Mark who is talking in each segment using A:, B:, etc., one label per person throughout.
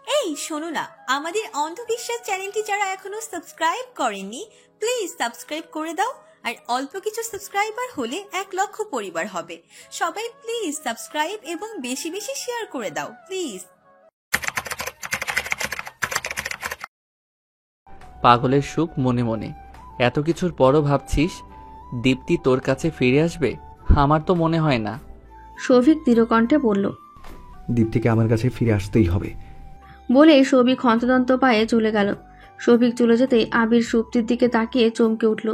A: এই শোনো না, আমাদের অন্ধবিশ্বাস চ্যানেলটি যারা এখনো সাবস্ক্রাইব করেননি প্লিজ সাবস্ক্রাইব করে দাও। আর অল্প কিছু সাবস্ক্রাইবার হলে 1,00,000 পরিবার হবে। সবাই প্লিজ সাবস্ক্রাইব এবং বেশি বেশি শেয়ার করে দাও প্লিজ।
B: পাগলের সুখ মনে মনে। এত কিছুর পরও ভাবছিস দীপ্তি তোর কাছে ফিরে আসবে? আমার তো মনে হয় না।
C: শফিক দৃঢ়কণ্ঠে বলল।
D: দীপ্তিকে আমার কাছে ফিরে আসতেই হবে
C: বলে শফিক হন্তদন্ত পায়ে চলে গেল। শফিক চলে যেতেই আবির সুপ্তির দিকে তাকিয়ে চমকে উঠল।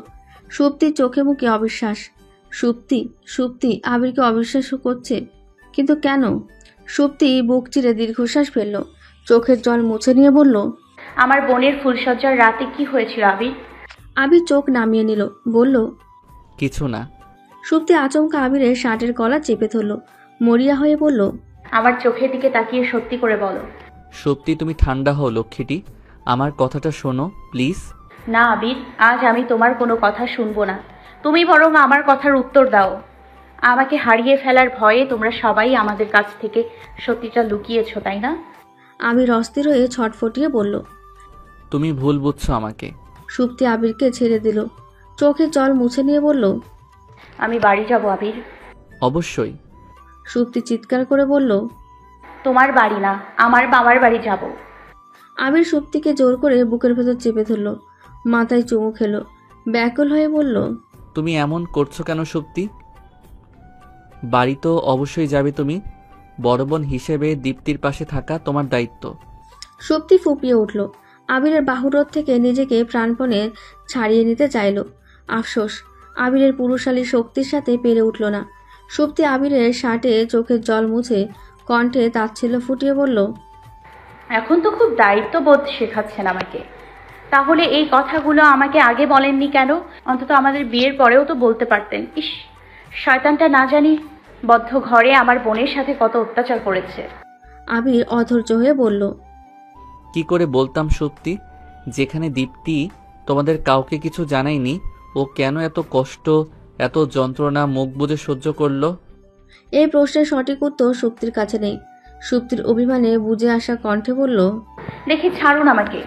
C: সুপ্তির চোখে মুখে অবিশ্বাস। সুপ্তি আবিরকে অবিশ্বাস করছে, কিন্তু কেন? সুপ্তি বুক চিরে দীর্ঘশ্বাস ফেলল, চোখের জল মুছে নিয়ে বলল,
E: আমার বোনের ফুলসজ্জার রাতে কি হয়েছিল আবির?
C: আবির চোখ নামিয়ে নিল, বলল,
B: কিছু না।
C: সুপ্তি আচমকা আবিরের শার্টের কলা চেপে ধরল, মরিয়া হয়ে বলল,
E: আমার চোখের দিকে তাকিয়ে সত্যি করে বলো।
B: সত্যি তুমি ঠান্ডা হও লক্ষ্মীটি, আমার কথাটা শোনো প্লিজ।
E: না আবির, আজ আমি তোমার কোনো কথা শুনবো না। তুমি বরং আমার কথার উত্তর দাও। আমাকে হারিয়ে ফেলার ভয়ে তোমরা সবাই আমাদের কাছ থেকে সত্যিটা লুকিয়েছো, তাই না?
C: আবির অস্থির হয়ে ছটফটিয়ে বলল।
B: তুমি ভুল বুঝছো আমাকে।
C: সুপ্তি আবিরকে ছেড়ে দিল, চোখে জল মুছে নিয়ে বলল,
E: আমি বাড়ি যাব আবির।
B: অবশ্যই।
C: সুপ্তি চিৎকার করে বলল,
E: তোমার বাড়ি না, আমার বাবার বাড়ি যাব।
C: আবির সুপ্তিকে জোর করে বুকের ভেতর চেপে ধরল, মাথায় চুমু খেলো, ব্যাকুল হয়ে বলল,
B: তুমি এমন করছো কেন সত্যি? বাড়ি তো অবশ্যই যাবে তুমি। বড় বোন হিসেবে দীপ্তির পাশে থাকা তোমার দায়িত্ব।
C: সুপ্তি ফুপিয়ে উঠল, আবিরের বাহুরোধ থেকে নিজেকে প্রাণপণে ছাড়িয়ে নিতে চাইল। আফসোস, আবিরের পুরুষালী শক্তির সাথে পেরে উঠল না। সুপ্তি আবিরের শার্টে চোখের জল মুছে কণ্ঠে তাচ্ছিল্য ফুটিয়ে বলল,
E: এখন তো খুব দায়িত্ববোধ শেখাচ্ছেন আমাকে। তাহলে এই কথাগুলো আমাকে আগে বলেননি কেন? অন্তত আমাদের বিয়ের পরেও তো বলতে পারতেন। ইস, শয়তানটা না জানি বদ্ধ ঘরে আমার বোনের সাথে কত অত্যাচার করেছে।
C: আবির অধৈর্য হয়ে বলল,
B: কি করে বলতাম সত্যি, যেখানে দীপ্তি তোমাদের কাউকে কিছু জানায়নি, ও কেন এত কষ্ট এত যন্ত্রণা মুখ বুজে সহ্য করলো?
C: এই প্রশ্নের সঠিক উত্তর সুপ্তির কাছে নেই। সুপ্তির অভিমানে বুঝে আসা কণ্ঠে বলল,
E: দেখি ছাড়ুন আমাকে।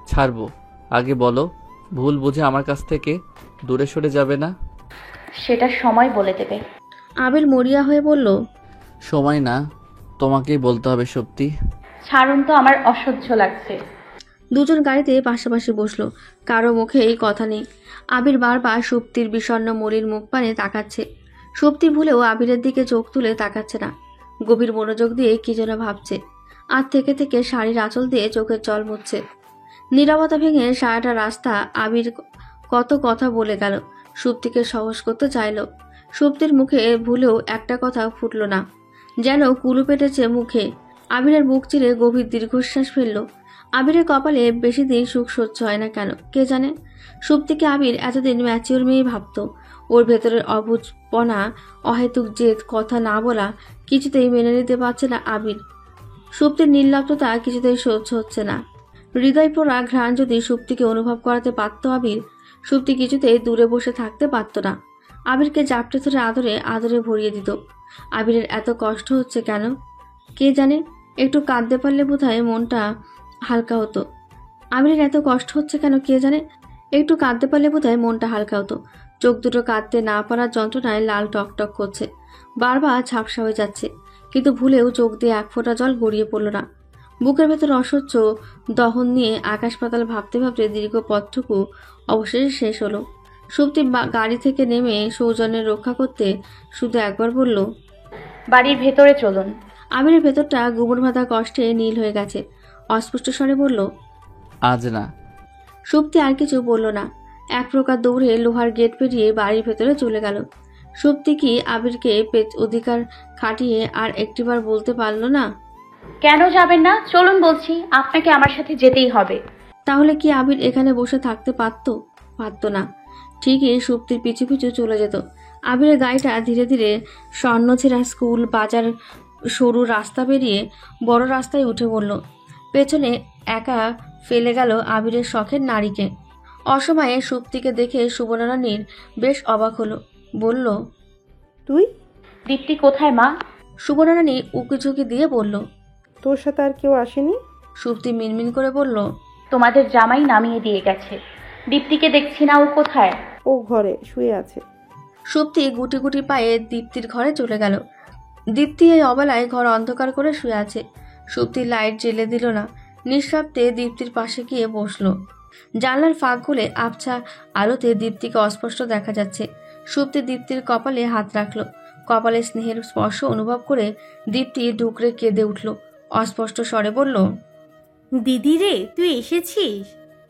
B: ছাড়বো, আগে বলো ভুল বুঝে আমার কাছ থেকে দূরে সরে যাবে না?
E: সেটা সময় বলে দেবে।
C: আবির মরিয়া হয়ে বলল,
B: সময় না, তোমাকেই বলতে হবে সত্যি।
E: ছাড়ুন তো, আমার অসহ্য লাগছে।
C: দুজন গাড়িতে পাশাপাশি বসলো, কারো মুখে এই কথা নেই। আবির বারবার সুপ্তির বিষণ্ণ মলির মুখ পানে তাকাচ্ছে। সুপ্তি ভুলেও আবিরের দিকে চোখ তুলে তাকাচ্ছে না, গভীর মনোযোগ দিয়ে কি যেন ভাবছে। আর থেকে থেকে শাড়ির আঁচল দিয়ে চোখের জল মুছছে। নীরবতা ভেঙে সারাটা রাস্তা আবির কত কথা বলে গেল, সুপ্তিকে সহজ করতে চাইল। সুপ্তির মুখে ভুলেও একটা কথা ফুটল না, যেন কুলু পেটেছে মুখে। আবিরের বুক চিরে গভীর দীর্ঘশ্বাস ফেলল। আবিরের কপালে বেশি দিন সুখ সহ্য হয় না কেন কে জানে। সুপ্তিকে আবির এতদিন ম্যাচিওর মেয়ে ভাবত। ওর ভেতরের অবুঝপনা, অহেতুক জেদ, কথা না বলা কিছুতেই মেনে নিতে পারছে না আবির। সুপ্তির নির্লিপ্ততা কিছুতেই সহ্য হচ্ছে না। হৃদয় পোড়া ঘ্রাণ যদি সুপ্তিকে অনুভব করাতে পারত আবির, সুপ্তি কিছুতেই দূরে বসে থাকতে পারত না। আবিরকে জাপটে ধরে আদরে আদরে ভরিয়ে দিত। আবিরের এত কষ্ট হচ্ছে কেন কে জানে। একটু কাঁদতে পারলে বোধহয় মনটা হালকা হতো। আবিরের এত কষ্ট হচ্ছে কেন কে জানে। একটু কাঁদতে পারলে বোধহয় মনটা হালকা হতো। চোখ দুটো কাঁদতে না পারার যন্ত্রণায় লাল টকটক করছে, বারবার ঝাপসা হয়ে যাচ্ছে, কিন্তু ভুলেও চোখ দিয়ে এক ফোঁটা জল গড়িয়ে পড়ল না। বুকের ভেতর অসহ্য দহন নিয়ে আকাশ পাতাল ভাবতে ভাবতে দীর্ঘ পথটুকু অবশেষে শেষ হলো। সুপ্তি গাড়ি থেকে নেমে সৌজন্যের রক্ষা করতে শুধু একবার বলল,
E: বাড়ির ভেতরে চলুন।
C: আবিরের ভেতরটা গোবর বাঁধা কষ্টে নীল হয়ে গেছে। অস্পষ্ট স্বরে বলল,
B: আজ না।
C: সুপ্তি আর কিছু বলল না, এক প্রকার দৌড়ে লোহার গেট পেরিয়ে বাড়ির ভেতরে চলে গেল। সুপ্তি কি আবিরকে অধিকার খাটিয়ে আর একটিবার বলতে পারল না?
E: কেন যাবেন না? চলুন বলছি, আপনাকে আমার সাথে যেতেই হবে।
C: তাহলে কি আবির এখানে বসে থাকতে পারত না। ঠিকই সুপ্তির পিছু পিছু চলে যেত। আবিরের গাড়িটা ধীরে ধীরে স্বর্ণছেঁড়া স্কুল, বাজার, সরু রাস্তা পেরিয়ে বড় রাস্তায় উঠে পড়ল। পেছনে একা ফেলে গেল আবিরের শখের নারীকে। অসময়ে সুপ্তিকে দেখে সুবর্ণরানীর বেশ অবাক হলো, বলল,
A: তুই?
E: দীপ্তি কোথায় মা?
C: সুবর্ণরানী উকিঝুঁকি দিয়ে বলল,
F: তোর সাথে আর কেউ আসেনি?
C: সুপ্তি মিনমিন করে বলল,
E: তোমাদের জামাই নামিয়ে দিয়ে গেছে। দীপ্তিকে দেখছি না, ও কোথায়?
F: ও ঘরে শুয়ে আছে।
C: সুপ্তি গুটি গুটি পায়ে দীপ্তির ঘরে চলে গেল। দীপ্তি এই অবেলায় ঘর অন্ধকার করে শুয়ে আছে। সুপ্তি লাইট জ্বেলে দিল না, নিঃশব্দে দীপ্তির পাশে গিয়ে বসলো। জানলার ফাঁক খুলে আবছা আলোতে দীপ্তিকে অস্পষ্ট দেখা যাচ্ছে। সুপ্তি দীপ্তির কপালে হাত রাখলো। কপালে স্নেহের স্পর্শ অনুভব করে দীপ্তি ডুকরে কেঁদে উঠল। অস্পষ্ট স্বরে বলল,
A: দিদি রে, তুই এসেছিস?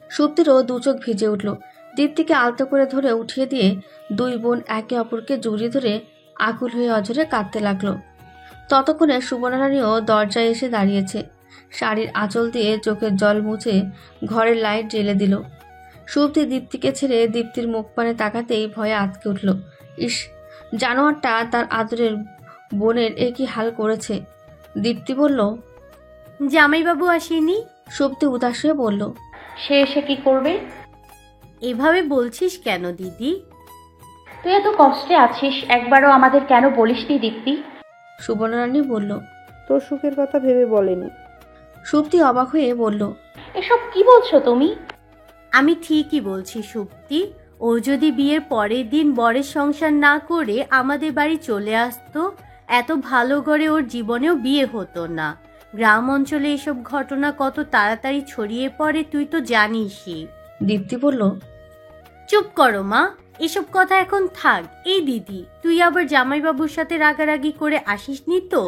C: সুপ্তিরও দু চোখ ভিজে উঠল। দীপ্তিকে আলতো করে ধরে উঠিয়ে দিয়ে দুই বোন একে অপরকে জড়িয়ে ধরে আকুল হয়ে অঝরে কাঁদতে লাগলো। ততক্ষণে সুবর্ণারানীও দরজায় এসে দাঁড়িয়েছে। শাড়ির আঁচল দিয়ে চোখের জল মুছে ঘরের লাইট জ্বেলে দিল। সুপ্তি দীপ্তিকে ছেড়ে দীপ্তির মুখ পানে তাকাতেই ভয়ে আঁতকে উঠল। ইস, জানোয়ারটা তার আদরের বোনের একই হাল করেছে। দীপ্তি বলল,
A: জামাইবাবু আসেনি?
C: সুপ্তি উদাস হয়ে বলল,
E: সে এসে কি করবে?
A: এভাবে বলছিস কেন দিদি?
E: তুই এত কষ্টে আছিস, একবারও আমাদের কেন বলিসনি দীপ্তি?
C: সুবর্ণারানী বলল।
F: তোর সুখের কথা ভেবে বলেনি।
C: সুপ্তি অবাক হয়ে বলল,
E: এসব কি বলছো তুমি?
A: আমি ঠিকই বলছি সুপ্তি। ও যদি বিয়ের পরের দিন বরের সংসার না করে আমাদের বাড়ি চলে আসতো, এত ভালো করে ওর জীবনেও বিয়ে হতো না। গ্রাম অঞ্চলে এসব ঘটনা কত তাড়াতাড়ি ছড়িয়ে পড়ে তুই তো জানিসই।
C: দীপ্তি বলল,
A: চুপ করো মা, এসব কথা এখন থাক। এই দিদি, তুই আবার জামাইবাবুর সাথে রাগারাগি করে আসিসনি তো?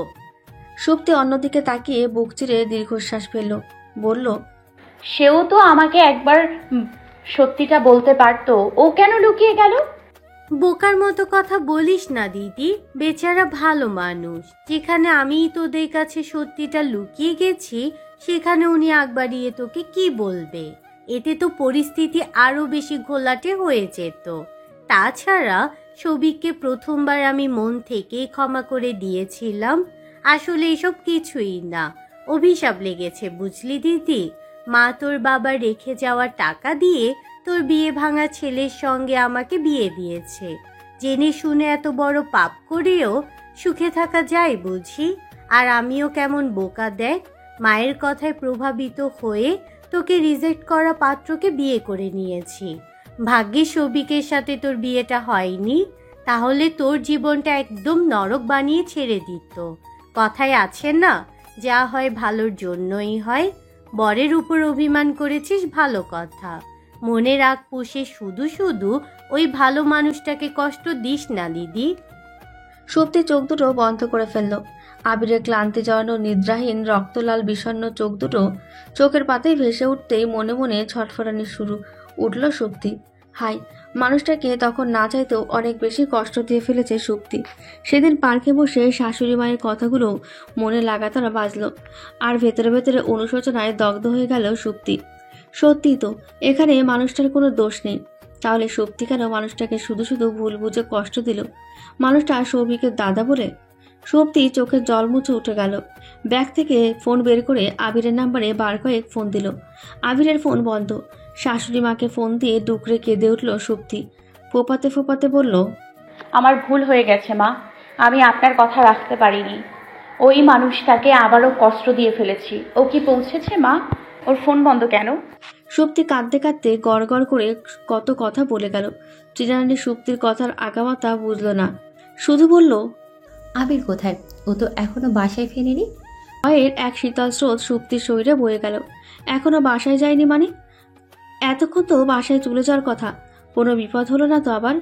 C: সুপ্তি অন্যদিকে তাকিয়ে বুক চিরে দীর্ঘশ্বাস ফেলল। বলল,
E: সেও তো আমাকে একবার সত্যিটা বলতে পারতো, ও কেন লুকিয়ে গেল?
A: বোকার মতো কথা বলিস না দিদি, বেচারা ভালো মানুষ। যেখানে আমি তোদের কাছে সত্যিটা লুকিয়ে গেছি, সেখানে উনি আগ বাড়িয়ে তোকে কি বলবে? এতে তো পরিস্থিতি আরো বেশি ঘোলাটে হয়ে যেত। তাছাড়া সবিককে প্রথমবার আমি মন থেকে ক্ষমা করে দিয়েছিলাম। আসলে এসব কিছুই না, অভিশাপ লেগেছে বুঝলি দিদি। মা তোর বাবা রেখে যাওয়ার টাকা দিয়ে তোর বিয়ে ভাঙা ছেলের সঙ্গে আমাকে বিয়ে দিয়েছে। জেনে শুনে এত বড় পাপ করেও সুখে থাকা যায় বুঝি? আর আমিও কেমন বোকা দেখ, মায়ের কথায় প্রভাবিত হয়ে তোকে রিজেক্ট করা পাত্রকে বিয়ে করে নিয়েছি। ভাগ্যে সবিকের সাথে তোর বিয়েটা হয়নি, তাহলে তোর জীবনটা একদম নরক বানিয়ে ছেড়ে দিত। কথায় আছে না, যা হয় ভালোর জন্যই হয়। বরের উপর অভিমান করেছিস, ভালো কথা। মনে রাখ, পুষে শুধু শুধু ওই ভালো মানুষটাকে কষ্ট দিস না দিদি।
C: সুপ্তি চোখ দুটো বন্ধ করে ফেলল। আবিরের ক্লান্তি জড়ানো নিদ্রাহীন রক্তলাল বিষণ্ণ চোখ দুটো চোখের পাতায় ভেসে উঠতেই মনে মনে ছটফটানি শুরু উঠল সুপ্তি। হাই, মানুষটাকে তখন না চাইতেও অনেক বেশি কষ্ট দিয়ে ফেলেছে সুপ্তি। সেদিন পার্কে বসে শাশুড়ি মায়ের কথাগুলো মনে লাগাতার বাজলো, আর ভেতরে ভেতরে অনুশোচনায় দগ্ধ হয়ে গেল সুপ্তি। সত্যি তো, এখানে মানুষটার কোনো দোষ নেই। তাহলে সুপ্তি কেন মানুষটাকে শুধু শুধু ভুল বুঝে কষ্ট দিল? মানুষটা সৌভিকের দাদা বলে? সুপ্তি চোখের জল মুছে উঠে গেল। ব্যাগ থেকে ফোন বের করে আবিরের নাম্বারে বার কয়েক ফোন দিল। আবিরের ফোন বন্ধ। শাশুড়ি মাকে ফোন দিয়ে ডুকরে কেঁদে উঠল সুপ্তি। ফোপাতে ফোপাতে বলল,
E: আমার ভুল হয়ে গেছে মা, আমি আপনার কথা রাখতে পারিনি। ওই মানুষটাকে আবারও কষ্ট দিয়ে ফেলেছি। ও কি পৌঁছেছে মা? ওর ফোন বন্ধ কেন?
C: সুপ্তি কাঁদতে কাঁদতে গড় গড় করে কত কথা বলে গেল। চিরানি সুপ্তির কথার আগামাতা বুঝল না, শুধু বলল,
G: আবির কোথায়? ও তো এখনো বাসায় ফেরেনি।
C: ভয়ের এক শীতল স্রোত সুপ্তির শরীরে বয়ে গেল। এখনো বাসায় যায়নি মানে? এতক্ষণ তো বাসায় চলে যাওয়ার কথা। কোনো বিপদ হলো না তো আবার?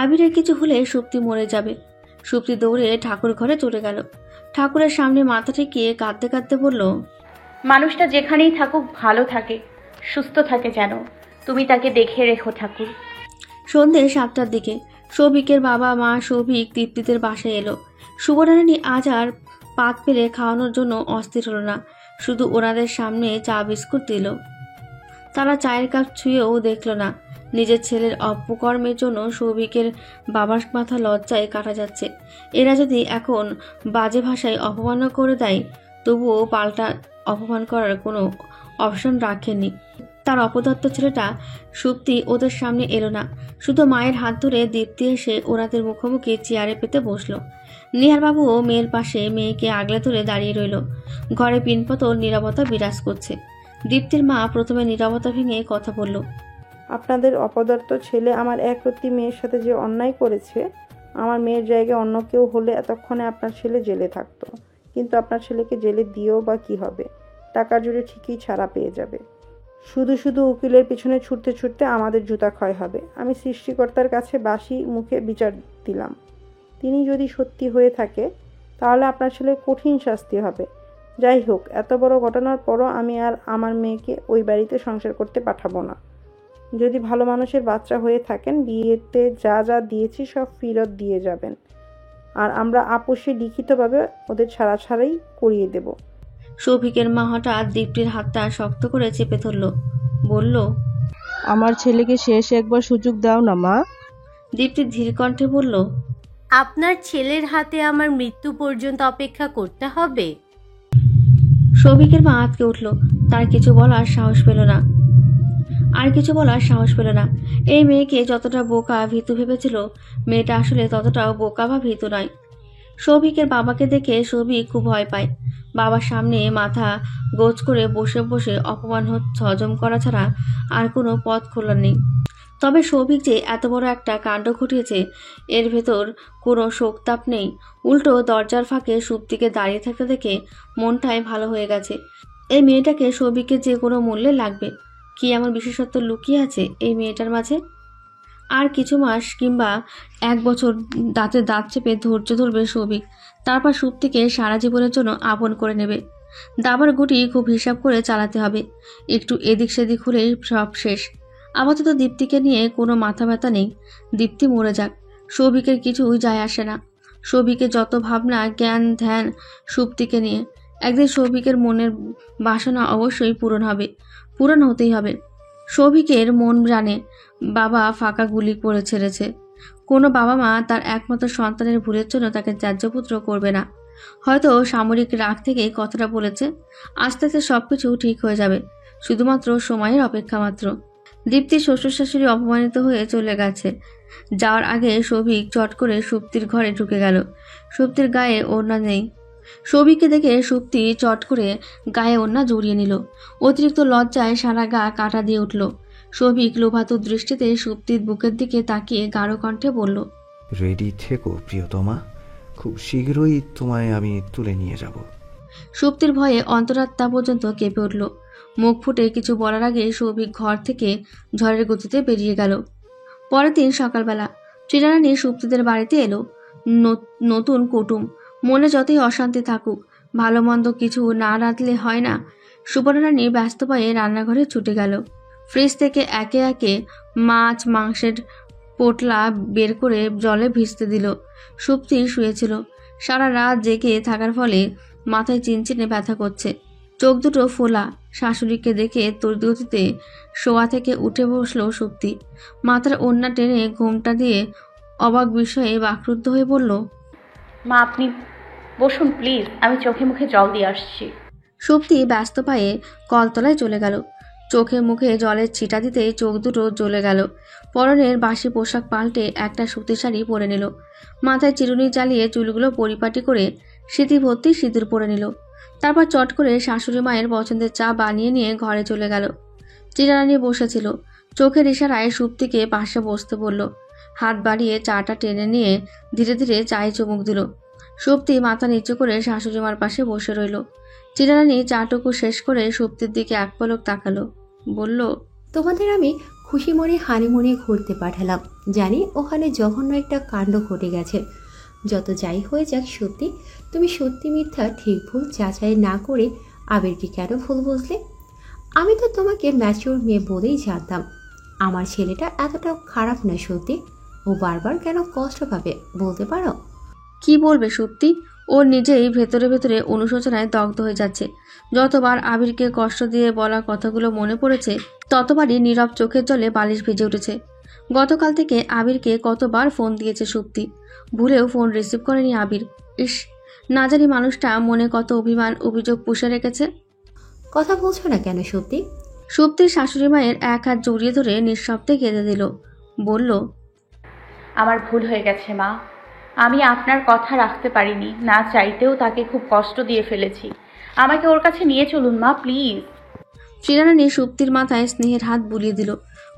C: আবিরের কিছু হলে সুপ্তি মরে যাবে। সুপ্তি দৌড়ে ঠাকুর ঘরে চলে গেল। ঠাকুরের সামনে মাথা ঠেকিয়ে কাঁদতে কাঁদতে বলল,
E: মানুষটা যেখানেই থাকুক ভালো থাকে, সুস্থ থাকে যেন। তুমি তাকে দেখে রেখো ঠাকুর।
C: সন্ধ্যে 7টার দিকে সৌভিকের বাবা মা সৌভিক দীপ্তিদের বাসায় এলো। সুবর্ণারানী আজ আর পাত পেরে খাওয়ানোর জন্য অস্থির হলো না, শুধু ওনাদের সামনে চা বিস্কুট দিল। তারা চায়ের কাপ ছুঁয়েও দেখল না। নিজের ছেলের অপকর্মের জন্য সৌভিকের বাবার মাথা লজ্জায় কাটা যাচ্ছে। এরা যদি এখন বাজে ভাষায় অপমান করে দেয়, তবুও পাল্টা অপমান করার কোনো অপশন রাখেনি। তার অপদত্ত ছেলেটা সুপ্তি ওদের সামনে এলো না, শুধু মায়ের হাত ধরে দীপ্তি এসে ওনাদের মুখোমুখি চেয়ারে পেতে বসলো। নিহারবাবুও মেয়ের পাশে মেয়েকে আগলে ধরে দাঁড়িয়ে রইল। ঘরে পিনপতল নীরবতা বিরাজ করছে। দীপ্তির মা প্রথমে নীরবতা ভেঙে কথা বলল।
F: আপনাদের অপদার্থ ছেলে আমার একরত্তি মেয়ের সাথে যে অন্যায় করেছে, আমার মেয়ের জায়গায় অন্য কেউ হলে এতক্ষণে আপনার ছেলে জেলে থাকতো। কিন্তু আপনার ছেলেকে জেলে দিয়েও বা কী হবে? টাকার জোরে ঠিকই ছাড়া পেয়ে যাবে। শুধু শুধু উকিলের পিছনে ছুটতে ছুটতে আমাদের জুতা ক্ষয় হবে। আমি সৃষ্টিকর্তার কাছে বাসি মুখে বিচার দিলাম, তিনি যদি সত্যি হয়ে থাকে তাহলে আপনার ছেলের কঠিন শাস্তি হবে। যাই হোক, এত বড় ঘটনার পরও আমি আর আমার মেয়েকে ওই বাড়িতে সংসার করতে পাঠাবো না। যদি ভালো মানুষের বাচ্চা হয়ে থাকেন, বিয়েতে যা যা দিয়েছি সব ফেরত দিয়ে যাবেন, আর আমরা আপোষে লিখিতভাবে ওদের ছাড়াই করিয়ে দেব।
C: সৌভিকের মা হঠাৎ দীপ্তির হাতটা শক্ত করে চেপে ধরল, বলল,
H: আমার ছেলেকে শেষ একবার সুযোগ দাও না মা।
C: দীপ্তি ধীর কণ্ঠে বলল,
I: আপনার ছেলের হাতে আমার মৃত্যু পর্যন্ত অপেক্ষা করতে হবে?
C: সৌভিকের মা আঁতকে উঠল। তার কিছু বলার সাহস পেল না। এই মেয়েকে যতটা বোকা ভীতু ভেবেছিল, মেয়েটা আসলে ততটাও বোকা বা ভীতু নয়। সৌভিকের বাবাকে দেখে সৌভিক খুব ভয় পায়। বাবার সামনে মাথা গোজ করে বসে বসে অপমান হজম করা ছাড়া আর কোনো পথ খোলা নেই। তবে সৌভিক যে এত বড় একটা কাণ্ড ঘটিয়েছে, এর ভেতর কোনো শোকতাপ নেই। উল্টো দরজার ফাঁকে সুপ্তিকে দাঁড়িয়ে থাকতে দেখে মনটাই ভালো হয়ে গেছে। এই মেয়েটাকে সৌভিককে যে কোনো মূল্যে লাগবে। কি এমন বিশেষত্ব লুকিয়ে আছে এই মেয়েটার মাঝে? আর কিছু মাস কিংবা 1 বছর দাঁতে দাঁত চেপে ধৈর্য ধরবে সৌভিক। তারপর সুপ্তিকে সারা জীবনের জন্য আপন করে নেবে। দাবার গুটি খুব হিসাব করে চালাতে হবে। একটু এদিক সেদিক হলেই সব শেষ। আপাতত দীপ্তিকে নিয়ে কোনো মাথা ব্যথা নেই। দীপ্তি মরে যাক, সৌভিকের কিছুই যায় আসে না। সৌভিকের যত ভাবনা, জ্ঞান, ধ্যান সুপ্তিকে নিয়ে। একদিন সৌভিকের মনের বাসনা অবশ্যই পূরণ হতেই হবে। সৌভিকের মন জানে বাবা ফাঁকা গুলি করে ছেড়েছে। কোনো বাবা মা তার একমাত্র সন্তানের ভুলের জন্য তাকে ত্যায্যপুত্র করবে না। হয়তো সামরিক রাগ থেকে কথাটা বলেছে। আস্তে আস্তে সবকিছু ঠিক হয়ে যাবে, শুধুমাত্র সময়ের অপেক্ষা মাত্র। দীপ্তির শ্বশুর শাশুড়ি অপমানিত হয়ে চলে গেছে। যাওয়ার আগে সৌভিক চট করে সুপ্তির ঘরে ঢুকে গেল। সুপ্তির গায়ে ওড়না নেই। সৌভিককে দেখে সুপ্তি চট করে গায়ে ওড়না জড়িয়ে নিল। অতিরিক্ত লজ্জায় সারা গা কাটা দিয়ে উঠল। সৌভিক লোভাতুর দৃষ্টিতে সুপ্তির বুকের দিকে তাকিয়ে গাঢ় কণ্ঠে বলল,
D: রেডি থেকো প্রিয়তমা, খুব শীঘ্রই তোমায় আমি তুলে নিয়ে যাব।
C: সুপ্তির ভয়ে অন্তরাত্মা পর্যন্ত কেঁপে উঠল। মুখ ফুটে কিছু বলার আগে সৌভিক ঘর থেকে ঝড়ের গতিতে বেরিয়ে গেল। পরের দিন সকালবেলা ট্রিনারানী সুপ্তিদের বাড়িতে এলো। নতুন কুটুম, মনে যতই অশান্তি থাকুক, ভালো মন্দ কিছু না রাঁধলে হয় না। সুবর্ণরানী ব্যস্ত পায়ে রান্নাঘরে ছুটে গেল। ফ্রিজ থেকে একে একে মাছ মাংসের পোটলা বের করে জলে ভিজতে দিল। সুপ্তি শুয়েছিল। সারা রাত জেগে থাকার ফলে মাথায় চিনচিনে ব্যথা করছে, চোখ দুটো ফোলা। শাশুড়িকে দেখে তড়িৎগতিতে শোয়া থেকে উঠে বসল সুপ্তি। মাথার ওড়না টেনে ঘোমটা দিয়ে অবাক বিষয়ে বাকরুদ্ধ হয়ে বলল,
E: মা আপনি বসুন প্লিজ, আমি চোখে মুখে জল দিয়ে আসছি।
C: সুপ্তি ব্যস্ত পায়ে কলতলায় চলে গেল। চোখে মুখে জলের ছিটা দিতেই চোখ দুটো জ্বলে গেল। পরনের বাসি পোশাক পাল্টে একটা সুতির শাড়ি পরে নিল। মাথায় চিরুনি চালিয়ে চুলগুলো পরিপাটি করে স্মৃতি ভর্তি সিঁদুর পরে নিল। তারপর চট করে শাশুড়ি মায়ের পছন্দের চা বানিয়ে নিয়ে ঘরে চলে গেল। চিরারানী বসেছিল। চোখের ইশারায় সুপ্তিকে পাশে বসতে বলল। হাত বাড়িয়ে চাটা টেনে নিয়ে ধীরে ধীরে চায়ে চুমুক দিল। সুপ্তি মাথা নিচু করে শাশুড়ি মার পাশে বসে রইল। চিরারানী চাটুকু শেষ করে সুপ্তির দিকে এক পলক তাকালো, বলল,
G: তোমাদের আমি খুশি মনে হানিমুনে ঘুরতে পাঠালাম। জানি ওখানে জঘন্য একটা কাণ্ড ঘটে গেছে। যত যাই হয়ে যাক সত্যি, তুমি সত্যি মিথ্যা ঠিক ভুল যাচাই না করে আবিরকে কেন ভুল বুঝলে? আমি তো তোমাকে ম্যাচিওর মেয়ে বলেই জানতাম। আমার ছেলেটা এতটাও খারাপ না সত্যি। ও বারবার কেন কষ্ট পাবে বলতে পারো?
C: কি বলবে সুপ্তি? ও নিজেই ভেতরে ভেতরে অনুশোচনায় দগ্ধ হয়ে যাচ্ছে। যতবার আবিরকে কষ্ট দিয়ে বলা কথাগুলো মনে পড়েছে, ততবারই নীরব চোখের জলে বালিশ ভিজে উঠেছে। গতকাল থেকে আবিরকে কতবার ফোন দিয়েছে সুপ্তি, ভুলেও ফোন রিসিভ করেনি আবির। ইস, না জানি মানুষটা মনে কত অভিমান অভিযোগ পুষে রেখেছে।
G: কথা বলছো না কেন সত্যি?
C: সুপ্তির শাশুড়ি মায়ের এক হাত জড়িয়ে ধরে নিঃশব্দে কেঁদে দিল। বলল,
E: আমার ভুল হয়ে গেছে মা, আমি আপনার কথা রাখতে পারিনি, না চাইতেও তাকে খুব কষ্ট দিয়ে ফেলেছি। আমাকে ওর কাছে নিয়ে চলুন মা, প্লিজ।
C: শ্রীরানী সুপ্তির মাথায় স্নেহের হাত বুলিয়ে দিল।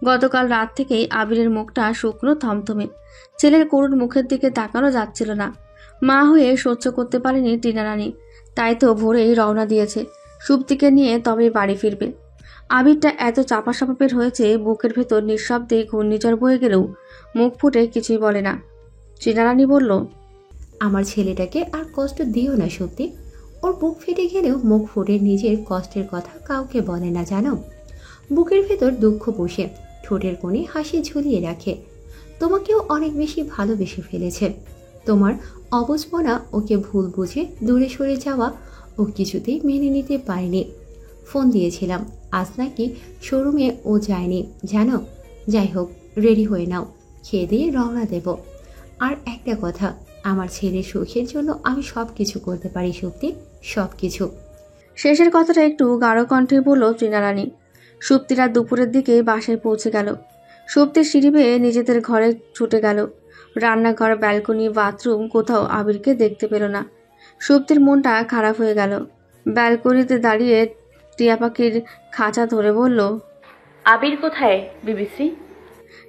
C: গতকাল রাত থেকেই আবিরের মুখটা শুকনো থমথমে। ছেলের করুণ মুখের দিকে তাকানো যাচ্ছিল না। মা হয়ে সহ্য করতে পারেনি টিনা রানী, তাই তো ভোরেই রওনা দিয়েছে সুপ্তিকে নিয়ে তবে বাড়ি ফিরবে। আবিরটা এত চাপাসাপাপের হয়েছে, বুকের ভেতর নিঃশব্দে ঘূর্ণিঝড় বয়ে গেলেও মুখ ফুটে কিছুই বলে না। টিনা রানী বলল,
G: আমার ছেলেটাকে আর কষ্ট দিও না সত্যি। ওর বুক ফেটে গেলেও মুখ ফুটে নিজের কষ্টের কথা কাউকে বলে না জানো। বুকের ভেতর দুঃখ বসে ঠোঁটের কোণে হাসি ঝুলিয়ে রাখে। তোমাকেও অনেক বেশি ভালোবেসে ফেলেছে। তোমার অবুঝপনা ওকে ভুল বুঝে দূরে সরে যাওয়া ও কিছুতেই মেনে নিতে পারেনি। ফোন দিয়েছিলাম, আজ নাকি শোরুমে ও যায়নি জানো। যাই হোক, রেডি হয়ে নাও, খেয়ে দিয়ে রওনা দেব। আর একটা কথা, আমার ছেলের সুখের জন্য আমি সব কিছু করতে পারি সত্যি, সব কিছু।
C: শেষের কথাটা একটু গাঢ় কণ্ঠে বলল টিনা রানী। সুপ্তিরা দুপুরের দিকে বাসায় পৌঁছে গেল। সুপ্তির সিঁড়ি বেয়ে নিজেদের ঘরে ছুটে গেল। রান্নাঘর, ব্যালকনি, বাথরুম, কোথাও আবিরকে দেখতে পেল না। সুপ্তির মনটা খারাপ হয়ে গেল। ব্যালকনিতে দাঁড়িয়ে টিয়া পাখির খাঁচা ধরে বলল,
E: আবির কোথায় বিবিসি?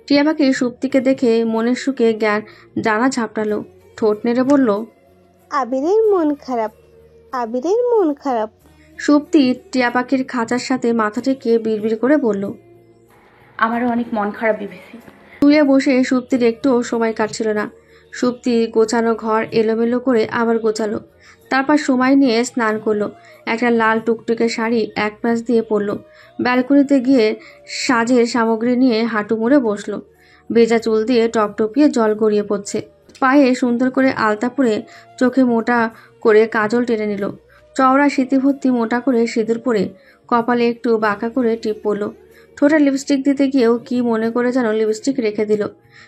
C: টিয়া পাখি সুপ্তিকে দেখে মনের সুখে জ্ঞান জানা ঝাপটালো। ঠোঁট নেড়ে বলল,
J: আবিরের মন খারাপ, আবিরের মন খারাপ।
C: সুপ্তি টিয়া পাখির খাঁচার সাথে মাথা ঠেকিয়ে বিড়বিড় করে বলল,
E: আমারও অনেক মন খারাপ বিবিসি।
C: শুয়ে বসে সুপ্তির একটুও সময় কাটছিল না। সুপ্তি গোছানো ঘর এলোমেলো করে আবার গোছালো। তারপর সময় নিয়ে স্নান করলো। একটা লাল টুকটুকে শাড়ি এক পাশ দিয়ে পরলো। ব্যালকনিতে গিয়ে সাজের সামগ্রী নিয়ে হাঁটু মুড়ে বসলো। ভেজা চুল দিয়ে টপটপিয়ে জল গড়িয়ে পড়ছে। পায়ে সুন্দর করে আলতা পরে চোখে মোটা করে কাজল টেনে নিল। চওড়া স্মৃতিভর্তি মোটা করে সিঁদুর পরে কপালে একটু বাঁকা করে টিপ পরলো। ঠোঁটে লিপস্টিক দিতে গিয়েও কি মনে করে যেন লিপস্টিক রেখে দিল।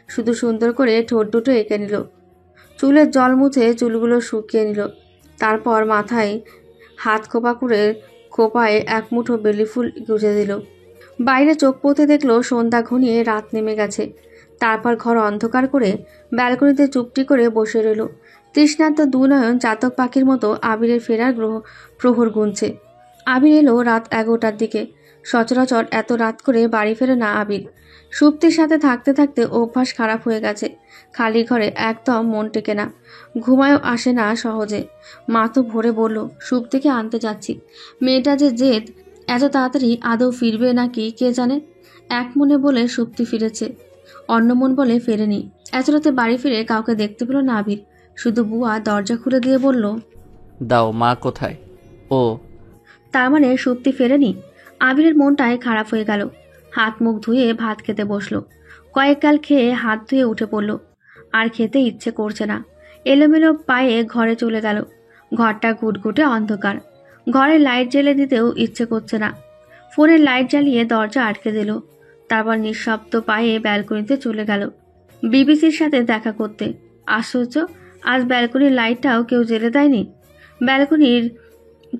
C: শুধু সুন্দর করে ঠোঁট দুটো এঁকে নিল। চুলের জল মুছে চুলগুলো শুকিয়ে নিল। তারপর মাথায় হাত খোপা করে খোপায় এক মুঠো বেলি ফুল গুঁজে দিল। বাইরে চোখ পড়তে দেখলো সন্ধ্যা ঘনিয়ে রাত নেমে গেছে। তারপর ঘর অন্ধকার করে ব্যালকনিতে চুপটি করে বসে রইল। তৃষ্ণান্ত দুনয়ন চাতক পাখির মতো আবিরের ফেরার প্রহর গুনছে। আবির এলো রাত 11টার দিকে। সচরাচর এত রাত করে বাড়ি ফেরে না আবির। সুপ্তির সাথে থাকতে থাকতে অভ্যাস খারাপ হয়ে গেছে। খালি ঘরে একদম মন টেকে না, ঘুমায়ও আসে না সহজে। মা তো ভোরে বলল সুপ্তিকে আনতে যাচ্ছি। মেয়েটা যে জেদ, এত তাড়াতাড়ি আদৌ ফিরবে নাকি কে জানে। এক মনে বলে সুপ্তি ফিরেছে, অন্য মন বলে ফেরেনি। এত রাতে বাড়ি ফিরে কাউকে দেখতে পেল না আবির। শুধু বুয়া দরজা খুলে দিয়ে বলল,
B: দাও, মা কোথায়? ও,
C: তার মানে সুপ্তি ফেরেনি। আবিরের মনটাই খারাপ হয়ে গেল। হাত মুখ ধুয়ে ভাত খেতে বসলো। কয়েক গাল খেয়ে হাত ধুয়ে উঠে পড়ল। আর খেতে ইচ্ছে করছে না। এলোমেলো পায়ে ঘরে চলে গেল। ঘরটা ঘুটঘুটে অন্ধকার। ঘরে লাইট জ্বেলে দিতেও ইচ্ছে করছে না। ফোনের লাইট জ্বালিয়ে দরজা আটকে দিল। তারপর নিঃশব্দ পায়ে ব্যালকনিতে চলে গেল বিবিসির সাথে দেখা করতে। আশ্চর্য, আজ ব্যালকনির লাইটটাও কেউ জ্বেলে দেয়নি। ব্যালকনির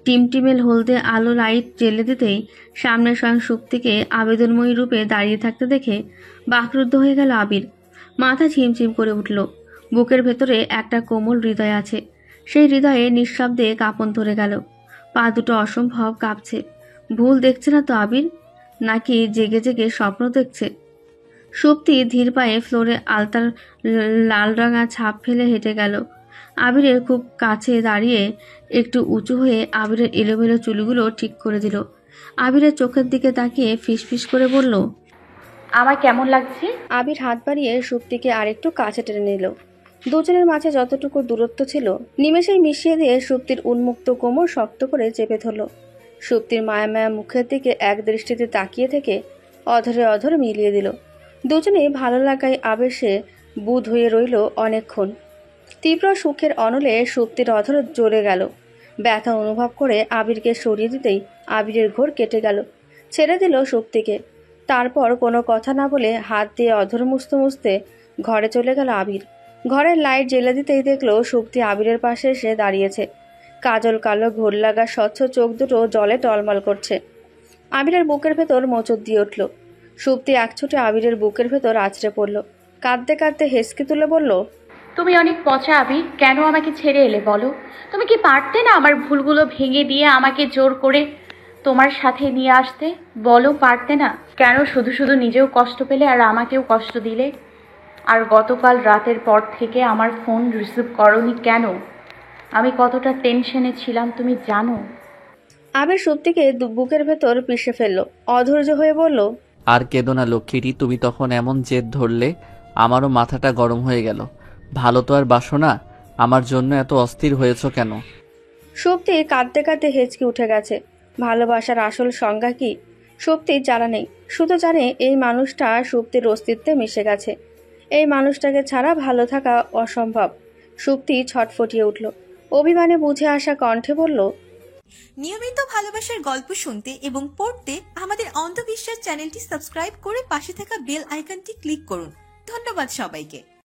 C: টিমটিমেল হলদে আলো লাইট জ্বেলে দিতেই সামনে স্বয়ং সুপ্তিকে আবেদনময়ী রূপে দাঁড়িয়ে থাকতে দেখে বাকরুদ্ধ হয়ে গেল আবির। মাথা ছিমছিম করে উঠল। বুকের ভেতরে একটা কোমল হৃদয় আছে। সেই হৃদয়ে নিঃশব্দে কাঁপন ধরে গেল। পা দুটো অসম্ভব কাঁপছে। ভুল দেখছে না তো আবির, নাকি জেগে জেগে স্বপ্ন দেখছে? সুপ্তি ধীর পায়ে ফ্লোরে আলতার লাল রঙা ছাপ ফেলে হেঁটে গেল। আবিরের খুব কাছে দাঁড়িয়ে একটু উঁচু হয়ে আবিরের এলোমেলো চুলগুলো ঠিক করে দিল। আবিরের চোখের দিকে তাকিয়ে ফিসফিস করে বলল,
E: আমার কেমন লাগছে?
C: আবির হাত বাড়িয়ে সুপ্তিকে আরেকটু কাছে টেনে নিল। দুজনের মাঝে যতটুকু দূরত্ব ছিল নিমেষেই মিশিয়ে দিয়ে সুপ্তির উন্মুক্ত কোমর শক্ত করে চেপে ধরল। সুপ্তির মায়া মায়া মুখের দিকে এক দৃষ্টিতে তাকিয়ে থেকে অধরে অধর মিলিয়ে দিল। দুজনেই ভালো লাগায় আবেশে বুঁদ হয়ে রইল অনেকক্ষণ। তীব্র সুখের অনলে সুপ্তির অধর জ্বলে গেল। ব্যথা অনুভব করে আবিরকে সরিয়ে দিতেই আবিরের ঘোর কেটে গেল। ছেড়ে দিল সুপ্তিকে। তারপর কোনো কথা না বলে হাত দিয়ে অধর মুছতে মুছতে ঘরে চলে গেল আবির। ঘরের লাইট জ্বেলে দিতেই দেখলো সুপ্তি আবিরের পাশে এসে দাঁড়িয়েছে। কাজল কালো ঘোর লাগা স্বচ্ছ চোখ দুটো জলে টলমল করছে। আবিরের বুকের ভেতর মোচড় দিয়ে উঠল। সুপ্তি একছুটে আবিরের বুকের ভেতর আছড়ে পড়ল। কাঁদতে কাঁদতে হেসকে তুলে বলল,
E: তুমি অনেক পচা আবির, কেন আমাকে ছেড়ে এলে বলো? তুমি কি পারতে না আমার ভুলগুলো ভেঙে দিয়ে আমাকে জোর করে তোমার সাথে নিয়ে আসতে? বলো, পারতে না? কেন শুধু শুধু নিজেও কষ্ট পেলে আর আমাকেও কষ্ট দিলে? আর গতকাল রাতের পর থেকে আমার ফোন রিসিভ করোনি কেন? আমি কতটা টেনশনে ছিলাম তুমি জানো?
C: আবির সুপ্তিকে বুকের ভেতর পিষে ফেলল। অধৈর্য হয়ে বলল,
B: আর কেঁদো না লক্ষ্মীটি, তুমি তখন এমন জেদ ধরলে আমারও মাথাটা গরম হয়ে গেল। ভালো তো আর বাসো না, আমার জন্য এত অস্থির হয়েছ কেন?
C: সুপ্তি কাঁদতে কাঁদতে হেঁচকে উঠে গেছে। ভালোবাসার আসল সংজ্ঞা কি সুপ্তির জানা নেই, শুধু জানে এই মানুষটা সুপ্তির অস্তিত্বে মিশে গেছে। এই মানুষটাকে ছাড়া ভালো থাকা অসম্ভব। সুপ্তি ছটফটিয়ে উঠল। অভিমানে বুঝে আসা কণ্ঠে বলল,
A: নিয়মিত ভালোবাসার গল্প শুনতে এবং পড়তে আমাদের অন্ধবিশ্বাস চ্যানেলটি সাবস্ক্রাইব করে পাশে থাকা বেল আইকনটি ক্লিক করুন। ধন্যবাদ সবাইকে।